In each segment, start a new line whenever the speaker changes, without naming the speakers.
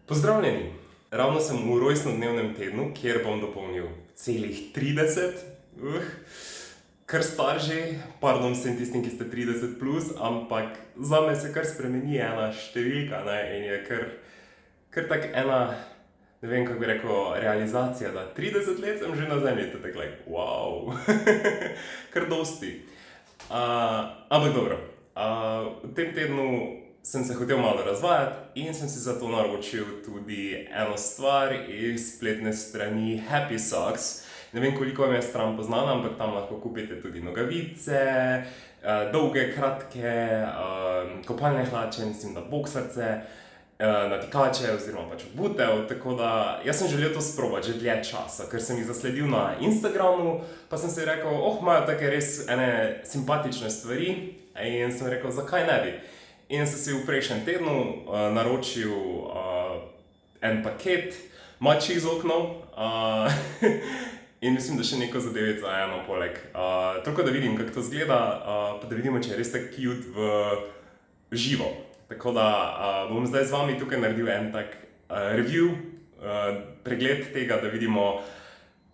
Pozdravljeni! Ravno sem v rojstnodnevnem tednu, kjer bom dopolnil celih 30. Kar star že, pardon vsem tistim, ki ste 30 plus, ampak zame se kar spremeni ena številka, ne, in je kar tak ena, ne vem, kako bi rekel, realizacija, da 30 let sem že na zemlji, to je tako like, wow, kar dosti. Ampak dobro, v tem tednu sem se hotel malo razvajati in sem si zato naročil tudi eno stvar iz spletne strani Happy Socks. Ne vem, koliko vam je stran poznana, ampak tam lahko kupite tudi nogavice, dolge, kratke, kopalne hlače, mislim, da boksarce, natikače oziroma pač obutev, tako da jaz sem želel to sprobati že dlje časa, ker sem jih zasledil na Instagramu, pa sem si rekel, imajo take res ene simpatične stvari in sem rekel, zakaj ne bi. In sem si v prejšnjem tednu naročil en paket mačjih zoknov in mislim, da še neko zadevico eno poleg. Toliko da vidim, kako to izgleda, pa da vidimo, če je res tako cute v živo. Tako da bom zdaj z vami tukaj naredil en tak review, pregled tega, da vidimo,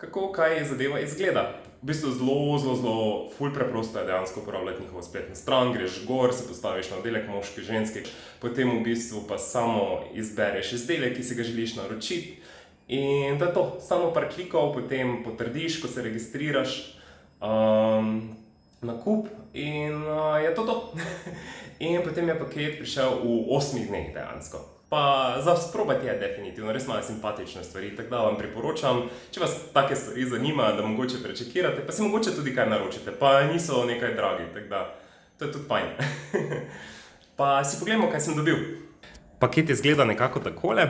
kako kaj zadeva izgleda. V bistvu zelo ful preprosto je dejansko uporabljati njihovo spletno stran, greš gor, se postaviš na oddelek moški, ženski, potem v bistvu pa samo izbereš izdelek, ki si ga želiš naročiti in to je to, samo par klikov, potem potrdiš, ko se registriraš nakup in je to. In potem je paket prišel v 8 dneh dejansko. Pa za sprobati je definitivno, res malo simpatične stvari, tako da vam priporočam, če vas take stvari zanimajo, da mogoče prečekirate, pa si mogoče tudi kaj naročite, pa niso nekaj dragi, tako da to je tudi fajn. Pa si pogledamo, kaj sem dobil. Paket izgleda nekako takole,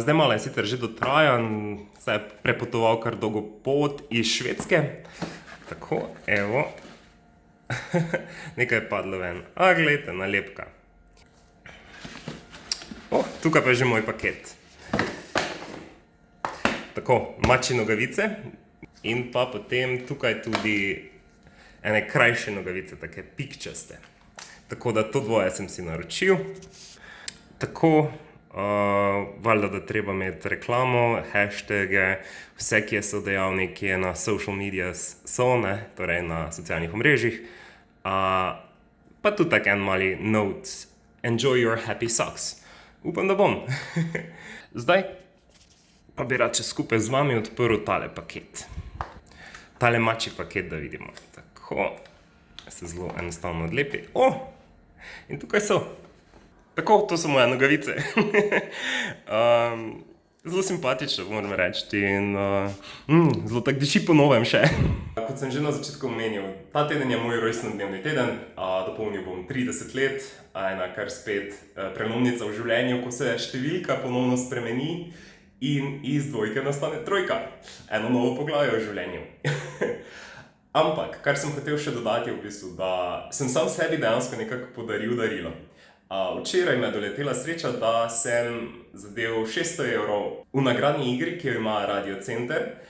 zdaj malo je sicer že dotrajan, saj je prepotoval kar dolgo pot iz Švedske. Tako, evo, nekaj je padlo ven, glejte, nalepka. Tukaj pa je že moj paket. Tako, mačje nogavice in pa potem tukaj tudi ene krajše nogavice, take pikčaste. Tako da to dvoje sem si naročil. Tako, valjda, da treba imeti reklamo, hashtage, vse, ki so dejavniki na social medias so, ne, torej na socialnih omrežjih. Pa tudi tak en mali note, enjoy your happy socks. Upam, da bom. Zdaj pa bi rad skupaj z vami odprl tale paket. Tale mačji paket, da vidimo. Tako, se zelo enostavno odlepi. In tukaj so. Tako, to so moje nogavice. Zelo simpatično, moram reči, in zelo tako diši po novem še. Kot sem že na začetku omenil, ta teden je moj rojstnodnevni teden, dopolnil bom 30 let, ena kar spet prelomnica v življenju, ko se številka ponovno spremeni in iz dvojke nastane trojka. Eno novo poglavje v življenju. Ampak, kar sem hotel še dodati, je v bistvu, da sem sam sebi dejansko nekako podaril darilo. Včeraj me je doletela sreča, da sem zadel 600 evrov v nagradni igri, ki jo ima Radio Center.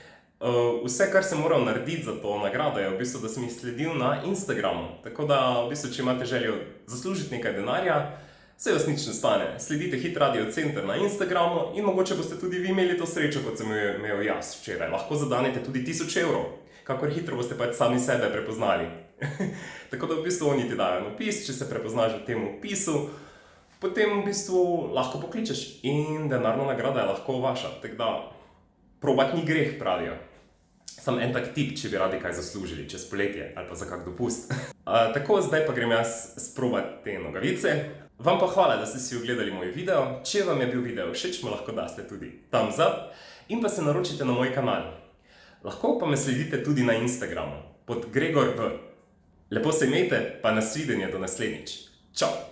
Vse, kar sem moral narediti za to nagrado, je v bistvu, da sem jih sledil na Instagramu. Tako da, v bistvu, če imate željo zaslužiti nekaj denarja, se vas nič ne stane. Sledite hit Radio Center na Instagramu in mogoče boste tudi vi imeli to srečo, kot sem jo imel jaz včeraj. Lahko zadanete tudi 1000 evrov. Kakor hitro boste pač sami sebe prepoznali. Tako da v bistvu oni ti dajo opis, če se prepoznaš v tem opisu, potem v bistvu lahko pokličeš in denarna nagrada je lahko vaša. Tako da, probat ni greh, pravijo. Sam en tak tip, če bi radi kaj zaslužili čez poletje ali pa za kak dopust. Tako, zdaj pa grem jaz sprobati te nogavice. Vam pa hvala, da ste si ogledali moj video. Če vam je bil video všeč, me lahko daste tudi thumbs up in pa se naročite na moj kanal. Lahko pa me sledite tudi na Instagramu pod Gregor V. Lepo se imejte, pa nasvidenje do naslednjič. Čau!